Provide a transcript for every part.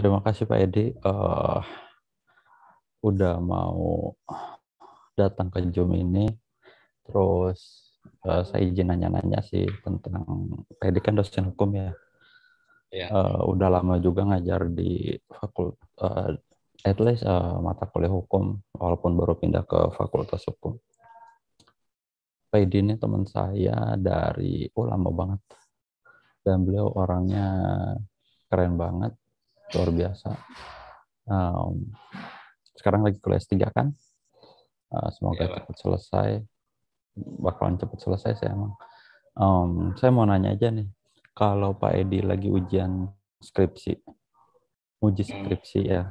Terima kasih Pak Edi, udah mau datang ke Zoom ini. Terus saya izin nanya-nanya sih tentang Pak Edi kan dosen hukum ya. Ya, Udah lama juga ngajar di at least mata kuliah hukum, walaupun baru pindah ke Fakultas Hukum. Pak Edi ini teman saya dari lama banget, dan beliau orangnya keren banget, luar biasa. Um, Sekarang lagi kuliah S3 kan. Semoga ya cepat Pak. selesai, bakalan cepat selesai sih emang. Saya mau nanya aja nih, kalau Pak Edi lagi ujian skripsi, uji Hmm. skripsi ya,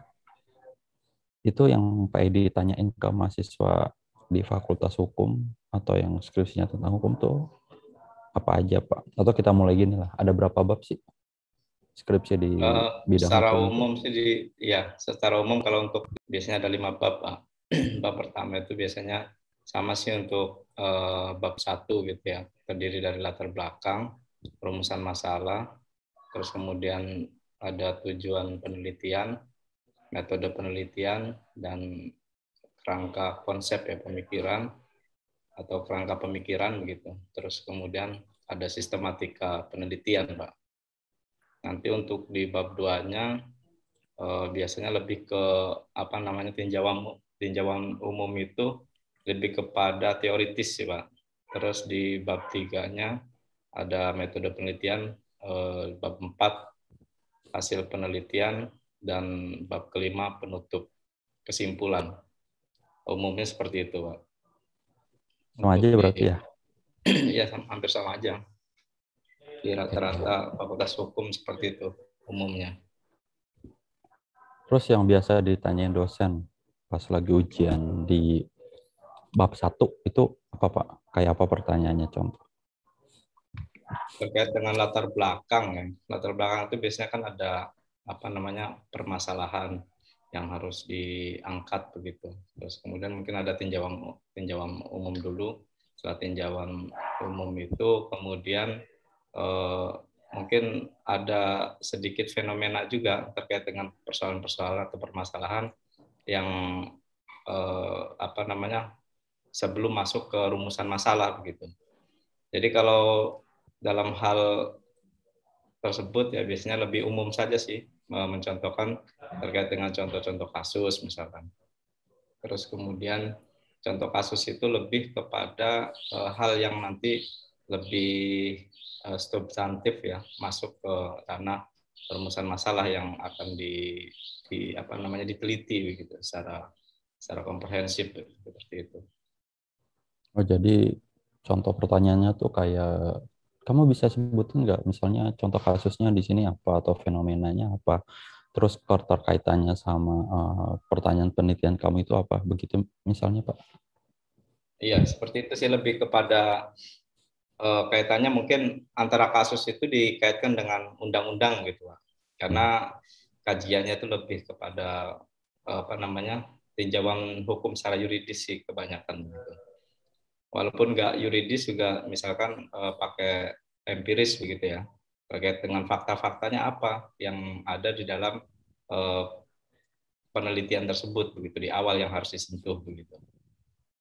itu yang Pak Edi tanyain ke mahasiswa di Fakultas Hukum atau yang skripsinya tentang hukum tuh apa aja Pak? Atau kita mulai gini lah, ada berapa bab sih skripsi di bidang Secara hukum itu? umum sih secara umum kalau untuk biasanya ada 5 bab, Pak. Bab pertama itu biasanya sama sih untuk bab satu gitu ya, terdiri dari latar belakang, perumusan masalah, terus kemudian ada tujuan penelitian, metode penelitian, dan kerangka konsep ya pemikiran atau kerangka pemikiran begitu. Terus kemudian ada sistematika penelitian, Pak. Nanti untuk di bab 2-nya biasanya lebih ke apa namanya tinjauan umum itu lebih kepada teoritis sih Pak. Terus di bab 3-nya ada metode penelitian, bab 4 hasil penelitian, dan bab kelima penutup kesimpulan. Umumnya seperti itu Pak. Sama Untuk aja di berarti ya? ya hampir sama aja. Di Oke. rata-rata fakultas hukum seperti itu umumnya. Terus yang biasa ditanyain dosen pas lagi ujian di bab satu itu apa Pak? Kayak apa pertanyaannya contoh? Terkait dengan latar belakang ya. Latar belakang itu biasanya kan ada apa namanya permasalahan yang harus diangkat begitu. Terus kemudian mungkin ada tinjauan tinjauan umum dulu. Setelah tinjauan umum itu kemudian eh, mungkin ada sedikit fenomena juga terkait dengan persoalan-persoalan atau permasalahan yang apa namanya sebelum masuk ke rumusan masalah begitu. Jadi kalau dalam hal tersebut ya biasanya lebih umum saja sih, mencontohkan terkait dengan contoh-contoh kasus misalkan. Terus kemudian contoh kasus itu lebih kepada hal yang nanti lebih substantif ya, masuk ke ranah perumusan masalah yang akan di apa namanya diteliti gitu secara komprehensif seperti itu. Oh, jadi contoh pertanyaannya tuh kayak kamu bisa sebutin nggak misalnya contoh kasusnya di sini apa atau fenomenanya apa? Terus keterkaitannya sama pertanyaan penelitian kamu itu apa? Begitu misalnya Pak. Iya, seperti itu sih lebih kepada kaitannya mungkin antara kasus itu dikaitkan dengan undang-undang gitu Pak. Karena Oke. kajiannya itu lebih kepada apa namanya tinjauan hukum secara yuridis sih kebanyakan gitu. Walaupun nggak yuridis juga misalkan pakai empiris begitu ya terkait dengan fakta-faktanya apa yang ada di dalam eh, penelitian tersebut begitu di awal yang harus disentuh begitu.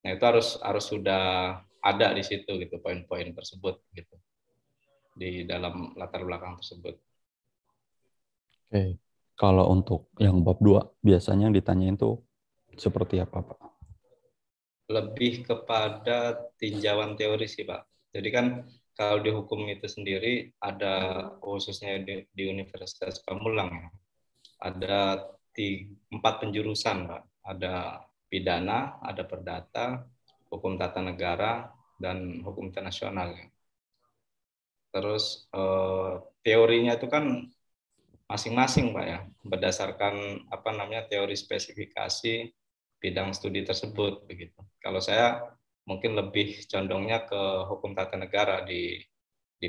Nah itu harus sudah ada di situ gitu poin-poin tersebut gitu di dalam latar belakang tersebut. Oke. Kalau untuk yang bab 2 biasanya yang ditanyain tuh seperti apa Pak? Lebih kepada tinjauan teori sih Pak. Jadi kan kalau di hukum itu sendiri ada khususnya di Universitas Pamulang ya, ada 4 penjurusan Pak. Ada pidana, ada perdata, hukum tata negara, dan hukum internasional. Terus teorinya itu kan masing-masing Pak ya, berdasarkan apa namanya teori spesifikasi bidang studi tersebut begitu. Kalau saya mungkin lebih condongnya ke hukum tata negara di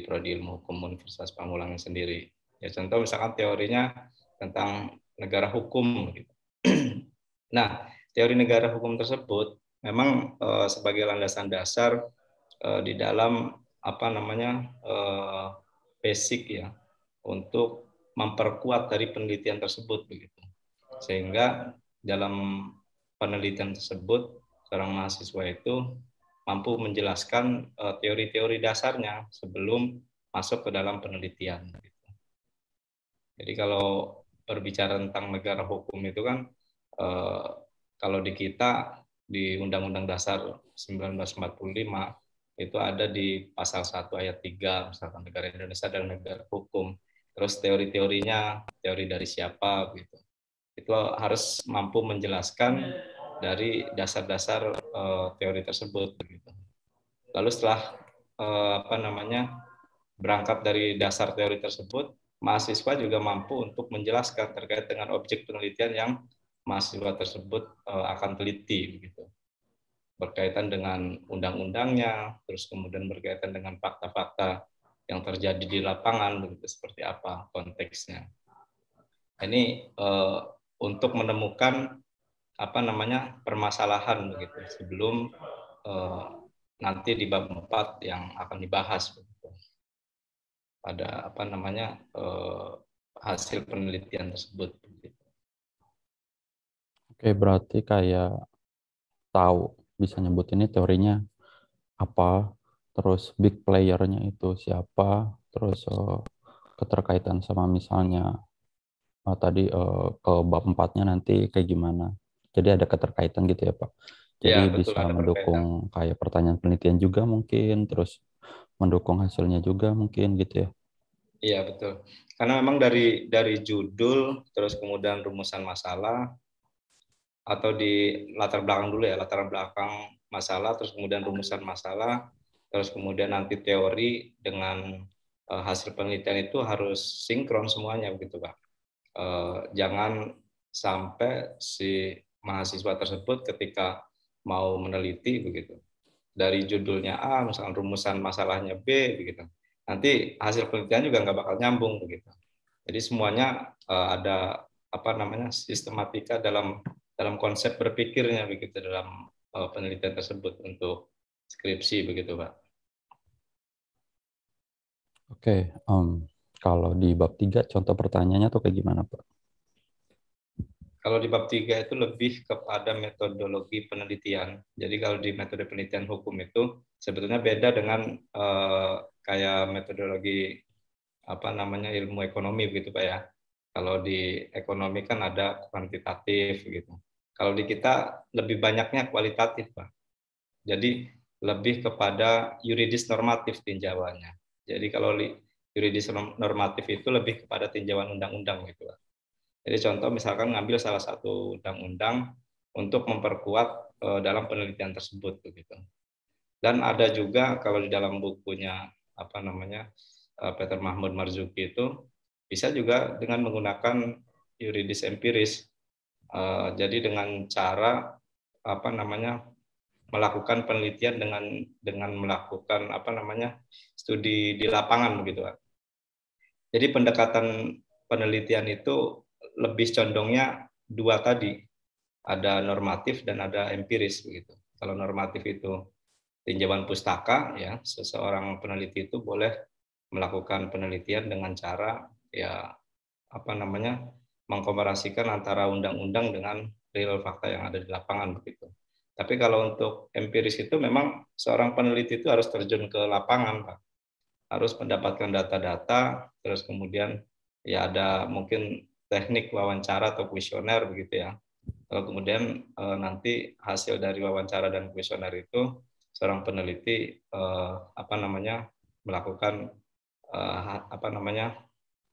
Prodi Ilmu Hukum Universitas Pamulang sendiri. Ya contoh misalkan teorinya tentang negara hukum gitu. Nah, teori negara hukum tersebut memang sebagai landasan dasar di dalam apa namanya basic ya untuk memperkuat dari penelitian tersebut begitu. Sehingga dalam penelitian tersebut seorang mahasiswa itu mampu menjelaskan teori-teori dasarnya sebelum masuk ke dalam penelitian. Jadi kalau berbicara tentang negara hukum itu kan kalau di kita di Undang-Undang Dasar 1945 itu ada di pasal 1 ayat 3 misalkan negara Indonesia adalah negara hukum. Terus teori-teorinya, teori dari siapa gitu. Itu harus mampu menjelaskan dari dasar-dasar teori tersebut gitu. Lalu setelah berangkat dari dasar teori tersebut, mahasiswa juga mampu untuk menjelaskan terkait dengan objek penelitian yang mahasiswa tersebut akan teliti begitu. Berkaitan dengan undang-undangnya, terus kemudian berkaitan dengan fakta-fakta yang terjadi di lapangan begitu, seperti apa konteksnya. Ini untuk menemukan permasalahan begitu sebelum nanti di bab 4 yang akan dibahas begitu. Pada hasil penelitian tersebut. Oke, berarti kayak tahu bisa nyebut ini teorinya apa, terus big player-nya itu siapa, terus keterkaitan sama misalnya tadi ke bab 4-nya nanti kayak gimana. Jadi ada keterkaitan gitu ya, Pak. Ya, Jadi betul, bisa ada perbedaan. mendukung kayak pertanyaan penelitian juga mungkin, terus mendukung hasilnya juga mungkin gitu ya. Iya, betul. Karena memang dari judul, terus kemudian rumusan masalah, atau di latar belakang dulu ya, latar belakang masalah, terus kemudian rumusan masalah, terus kemudian nanti teori dengan hasil penelitian itu harus sinkron semuanya begitu, Pak. Jangan sampai si mahasiswa tersebut ketika mau meneliti begitu, dari judulnya A, misalkan rumusan masalahnya B begitu. Nanti hasil penelitian juga nggak bakal nyambung begitu. Jadi semuanya ada sistematika dalam konsep berpikirnya begitu dalam penelitian tersebut untuk skripsi begitu, Pak. Oke, kalau di bab 3 contoh pertanyaannya tuh kayak gimana, Pak? Kalau di bab 3 itu lebih kepada metodologi penelitian. Jadi kalau di metode penelitian hukum itu sebetulnya beda dengan kayak metodologi ilmu ekonomi begitu, Pak ya. Kalau di ekonomi kan ada kuantitatif gitu. Kalau di kita lebih banyaknya kualitatif, Pak. Jadi lebih kepada yuridis normatif tinjauannya. Jadi kalau yuridis normatif itu lebih kepada tinjauan undang-undang gitu, Pak. Jadi contoh misalkan ngambil salah satu undang-undang untuk memperkuat dalam penelitian tersebut begitu. Dan ada juga kalau di dalam bukunya Peter Mahmud Marzuki itu bisa juga dengan menggunakan yuridis empiris. Jadi dengan cara melakukan penelitian dengan melakukan studi di lapangan begitu, Pak. Jadi pendekatan penelitian itu lebih condongnya dua tadi, ada normatif dan ada empiris begitu. Kalau normatif itu tinjauan pustaka, ya seseorang peneliti itu boleh melakukan penelitian dengan cara mengkomparasikan antara undang-undang dengan real fakta yang ada di lapangan begitu. Tapi kalau untuk empiris itu memang seorang peneliti itu harus terjun ke lapangan, Pak. Harus mendapatkan data-data, terus kemudian ya ada mungkin teknik wawancara atau kuesioner begitu ya. Kalau kemudian nanti hasil dari wawancara dan kuesioner itu seorang peneliti melakukan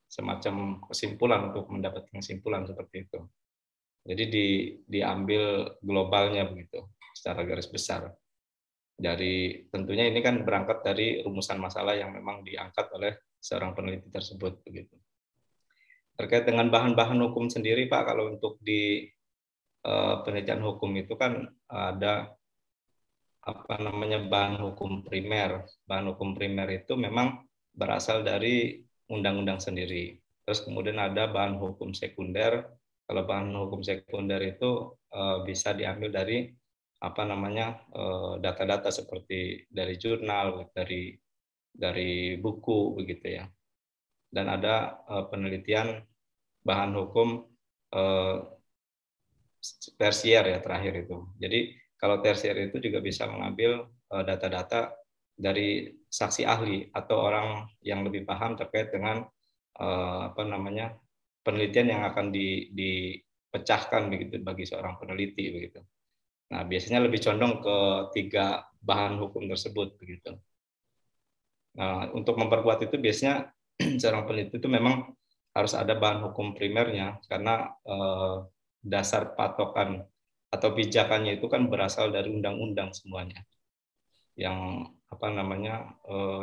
semacam kesimpulan untuk mendapatkan kesimpulan seperti itu. Jadi diambil globalnya begitu secara garis besar. Dari tentunya ini kan berangkat dari rumusan masalah yang memang diangkat oleh seorang peneliti tersebut begitu. Terkait dengan bahan-bahan hukum sendiri, Pak, kalau untuk di penelitian hukum itu kan ada bahan hukum primer. Bahan hukum primer itu memang berasal dari undang-undang sendiri. Terus kemudian ada bahan hukum sekunder. Kalau bahan hukum sekunder itu bisa diambil dari data-data seperti dari jurnal, dari buku begitu ya. dan ada penelitian bahan hukum tersier ya terakhir itu. Jadi kalau tersier itu juga bisa mengambil data-data dari saksi ahli atau orang yang lebih paham terkait dengan penelitian yang akan dipecahkan begitu bagi seorang peneliti begitu. Nah, biasanya lebih condong ke 3 bahan hukum tersebut begitu. Nah, untuk memperkuat itu biasanya seorang peneliti itu memang harus ada bahan hukum primernya karena dasar patokan atau pijakannya itu kan berasal dari undang-undang semuanya yang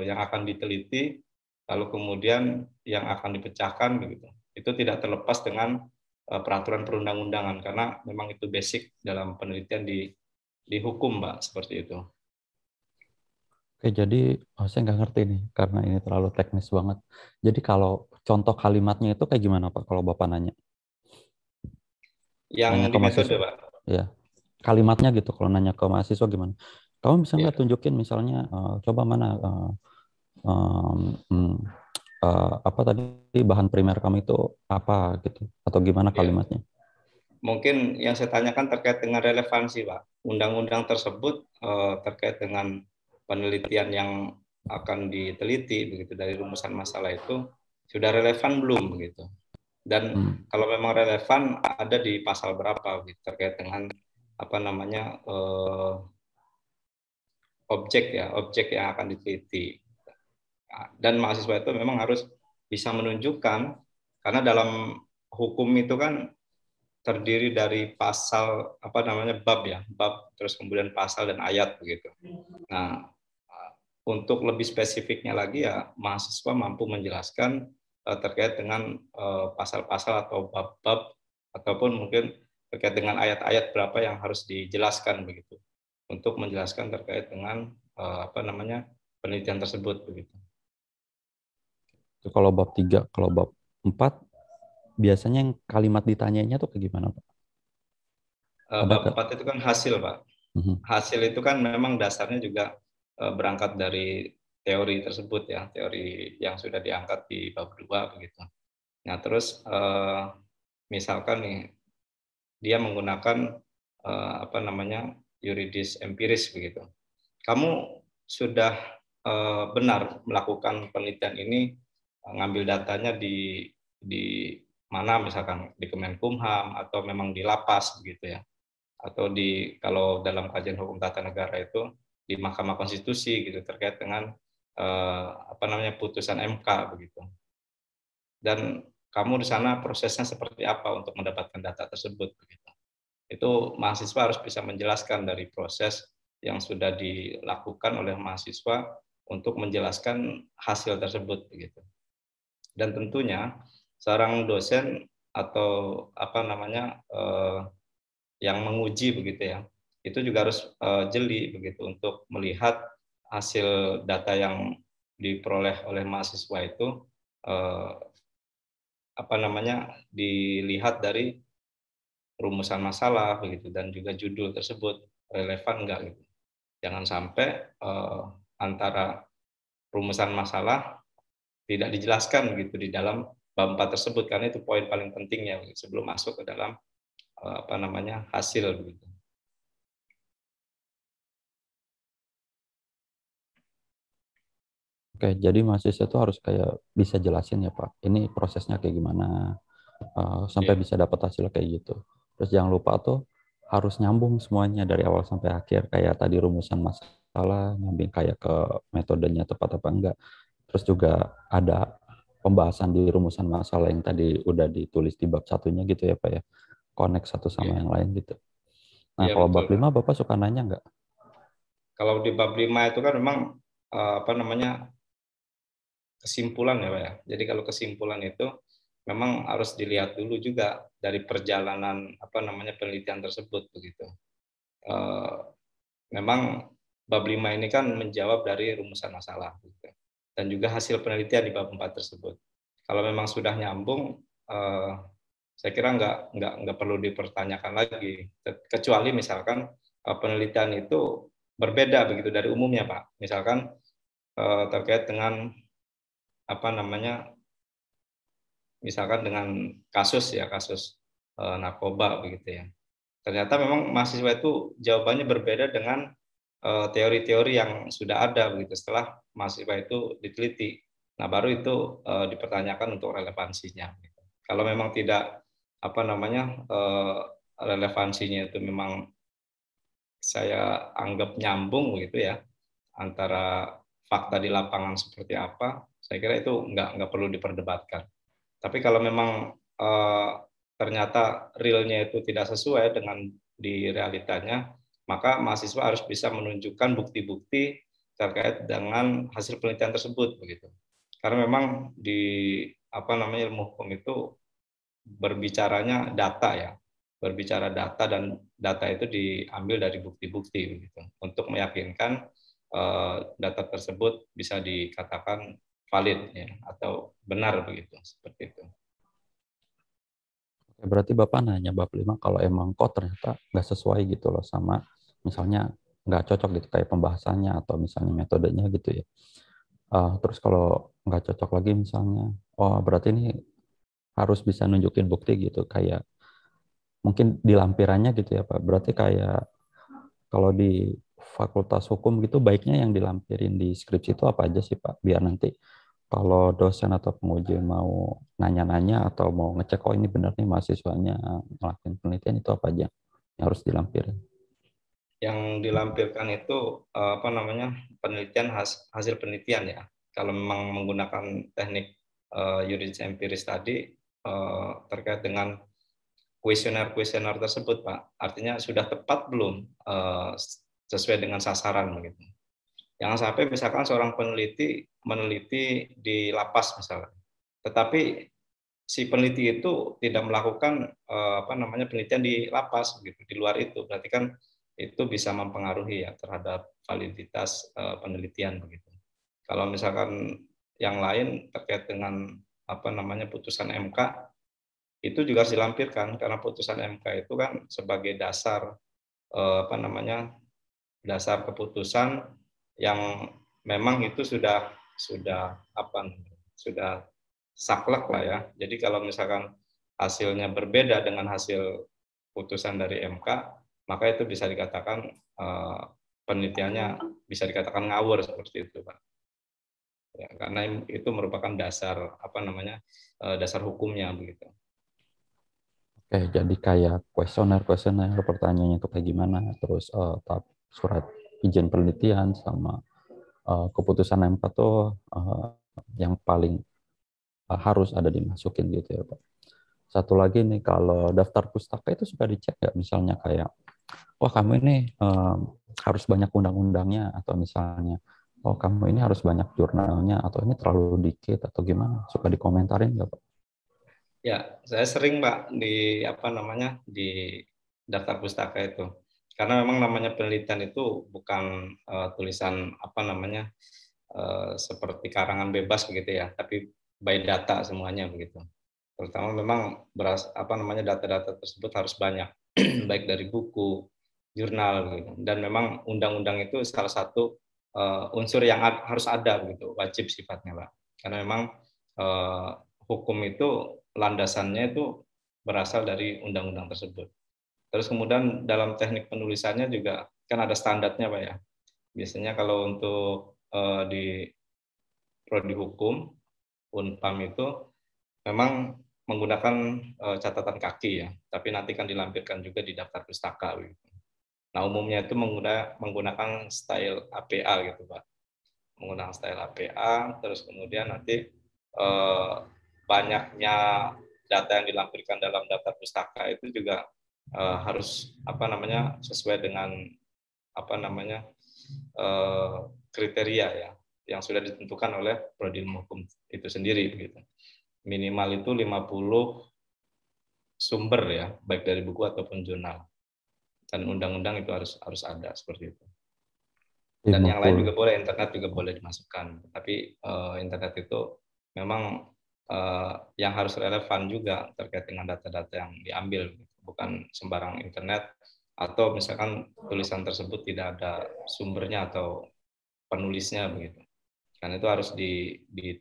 yang akan diteliti lalu kemudian yang akan dipecahkan begitu. Itu tidak terlepas dengan peraturan perundang-undangan karena memang itu basic dalam penelitian di hukum, Mbak, seperti itu. Oke, jadi saya nggak ngerti nih karena ini terlalu teknis banget. Jadi kalau contoh kalimatnya itu kayak gimana Pak kalau Bapak nanya? Yang Nanya di ke metode, mahasiswa. Pak. Ya, kalimatnya gitu kalau nanya ke mahasiswa gimana? Kamu bisa Ya. nggak tunjukin misalnya coba mana apa tadi bahan primer kamu itu apa gitu atau gimana Ya. kalimatnya? Mungkin yang saya tanyakan terkait dengan relevansi, Pak. Undang-undang tersebut terkait dengan penelitian yang akan diteliti begitu dari rumusan masalah itu sudah relevan belum begitu. Dan kalau memang relevan ada di pasal berapa gitu, terkait dengan objek yang akan diteliti. Dan mahasiswa itu memang harus bisa menunjukkan karena dalam hukum itu kan terdiri dari pasal bab terus kemudian pasal dan ayat begitu. Nah, untuk lebih spesifiknya lagi ya mahasiswa mampu menjelaskan terkait dengan pasal-pasal atau bab-bab ataupun mungkin terkait dengan ayat-ayat berapa yang harus dijelaskan begitu untuk menjelaskan terkait dengan penelitian tersebut begitu. Itu kalau bab 3, kalau bab 4 biasanya yang kalimat ditanyanya tuh kayak gimana Pak? Ada Bab nggak? 4 itu kan hasil, Pak. Hasil itu kan memang dasarnya juga berangkat dari teori tersebut ya, teori yang sudah diangkat di bab 2 begitu. Nah, terus misalkan nih dia menggunakan yuridis empiris begitu. Kamu sudah benar melakukan penelitian ini, ngambil datanya di mana misalkan di Kemenkumham atau memang di lapas begitu ya. Atau kalau dalam kajian hukum tata negara itu di Mahkamah Konstitusi gitu terkait dengan putusan MK begitu. Dan kamu di sana prosesnya seperti apa untuk mendapatkan data tersebut begitu. Itu mahasiswa harus bisa menjelaskan dari proses yang sudah dilakukan oleh mahasiswa untuk menjelaskan hasil tersebut begitu. Dan tentunya seorang dosen atau yang menguji begitu ya, itu juga harus jeli begitu untuk melihat hasil data yang diperoleh oleh mahasiswa itu dilihat dari rumusan masalah begitu dan juga judul tersebut relevan enggak gitu. Jangan sampai antara rumusan masalah tidak dijelaskan gitu di dalam bab 4 tersebut karena itu poin paling pentingnya sebelum masuk ke dalam hasil begitu. Oke, jadi mahasiswa itu harus kayak bisa jelasin ya Pak, ini prosesnya kayak gimana, sampai Yeah. bisa dapat hasil kayak gitu. Terus jangan lupa tuh harus nyambung semuanya dari awal sampai akhir, kayak tadi rumusan masalah, nyambung kayak ke metodenya tepat apa enggak. Terus juga ada pembahasan di rumusan masalah yang tadi udah ditulis di bab satunya gitu ya Pak ya, connect satu sama Yeah. yang lain gitu. Nah Yeah, kalau betul, bab Pak. 5 Bapak suka nanya nggak? Kalau di bab 5 itu kan memang kesimpulan ya Pak ya. Jadi kalau kesimpulan itu memang harus dilihat dulu juga dari perjalanan penelitian tersebut begitu. Memang bab 5 ini kan menjawab dari rumusan masalah gitu. Dan juga hasil penelitian di bab 4 tersebut. Kalau memang sudah nyambung, saya kira nggak perlu dipertanyakan lagi. Kecuali misalkan penelitian itu berbeda begitu dari umumnya Pak. Misalkan terkait dengan misalkan dengan kasus narkoba begitu ya. Ternyata memang mahasiswa itu jawabannya berbeda dengan teori-teori yang sudah ada begitu setelah mahasiswa itu diteliti. Nah, baru itu dipertanyakan untuk relevansinya. Gitu. Kalau memang tidak relevansinya itu memang saya anggap nyambung begitu ya antara fakta di lapangan seperti apa, saya kira itu nggak perlu diperdebatkan. Tapi kalau memang ternyata realnya itu tidak sesuai dengan di realitanya, maka mahasiswa harus bisa menunjukkan bukti-bukti terkait dengan hasil penelitian tersebut begitu. Karena memang di ilmu hukum itu berbicaranya data ya, berbicara data dan data itu diambil dari bukti-bukti begitu untuk meyakinkan data tersebut bisa dikatakan valid ya atau benar begitu seperti itu. Berarti Bapak nanya bab 5 kalau emang kok ternyata nggak sesuai gitu loh sama misalnya nggak cocok gitu kayak pembahasannya atau misalnya metodenya gitu ya. Terus kalau nggak cocok lagi misalnya, oh berarti ini harus bisa nunjukin bukti gitu kayak mungkin di lampirannya gitu ya Pak. Berarti kayak kalau di fakultas hukum gitu baiknya yang dilampirin di skripsi itu apa aja sih Pak? Biar nanti kalau dosen atau penguji mau nanya-nanya atau mau ngecek oh ini benar nih mahasiswanya ngelakuin penelitian itu apa aja yang harus dilampirin. Yang dilampirkan itu penelitian hasil penelitian ya. Kalau memang menggunakan teknik yuridis empiris tadi terkait dengan kuesioner tersebut, Pak. Artinya sudah tepat belum sesuai dengan sasaran begitu. Jangan sampai misalkan seorang peneliti meneliti di lapas misalnya, tetapi si peneliti itu tidak melakukan penelitian di lapas gitu, di luar itu. Berarti kan itu bisa mempengaruhi ya terhadap validitas penelitian begitu. Kalau misalkan yang lain terkait dengan putusan MK itu juga harus dilampirkan karena putusan MK itu kan sebagai dasar dasar keputusan yang memang itu sudah saklek lah ya. Jadi kalau misalkan hasilnya berbeda dengan hasil putusan dari MK, maka itu bisa dikatakan penelitiannya bisa dikatakan ngawur seperti itu, Pak. Ya, karena itu merupakan dasar dasar hukumnya begitu. Oke, jadi kayak kuesioner pertanyaannya itu kayak gimana, terus surat izin penelitian sama keputusan MK tuh yang paling harus ada dimasukin gitu ya Pak. Satu lagi nih, kalau daftar pustaka itu suka dicek nggak misalnya kayak, wah kamu ini harus banyak undang-undangnya atau misalnya, oh kamu ini harus banyak jurnalnya atau ini terlalu dikit atau gimana? Suka dikomentarin nggak Pak? Ya, saya sering Pak di daftar pustaka itu. Karena memang namanya penelitian itu bukan tulisan seperti karangan bebas begitu ya, tapi by data semuanya begitu. Terutama memang data-data tersebut harus banyak, baik dari buku, jurnal begitu. Dan memang undang-undang itu salah satu unsur yang harus ada begitu, wajib sifatnya Pak. Karena memang hukum itu landasannya itu berasal dari undang-undang tersebut. Terus kemudian dalam teknik penulisannya juga kan ada standarnya Pak ya. Biasanya kalau untuk di prodi hukum Unpam itu memang menggunakan catatan kaki ya, tapi nanti kan dilampirkan juga di daftar pustaka. Gitu. Nah umumnya itu menggunakan style APA gitu Pak, menggunakan style APA, terus kemudian nanti banyaknya data yang dilampirkan dalam daftar pustaka itu juga harus sesuai dengan kriteria ya yang sudah ditentukan oleh prodi ilmu hukum itu sendiri begitu. Minimal itu 50 sumber ya, baik dari buku ataupun jurnal. Dan undang-undang itu harus ada seperti itu. Dan yang lain juga boleh, internet juga boleh dimasukkan. Tapi internet itu memang yang harus relevan juga terkait dengan data-data yang diambil, bukan sembarang internet atau misalkan tulisan tersebut tidak ada sumbernya atau penulisnya begitu. Karena itu harus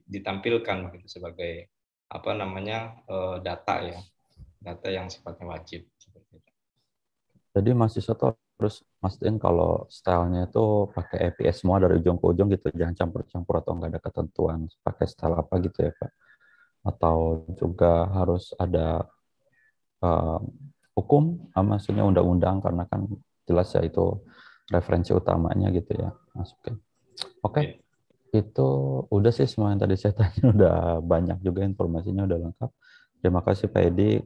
ditampilkan begitu sebagai apa namanya data ya, data yang sifatnya wajib. Jadi mahasiswa tuh harus mastiin kalau stylenya itu pakai APS semua dari ujung ke ujung gitu, jangan campur-campur atau nggak ada ketentuan pakai style apa gitu ya Pak. Atau juga harus ada uh, hukum, maksudnya undang-undang karena kan jelas ya itu referensi utamanya gitu ya masukin. Oke, Oke. itu udah sih semua yang tadi saya tanya, udah banyak juga informasinya, udah lengkap. Terima kasih Pak Edi.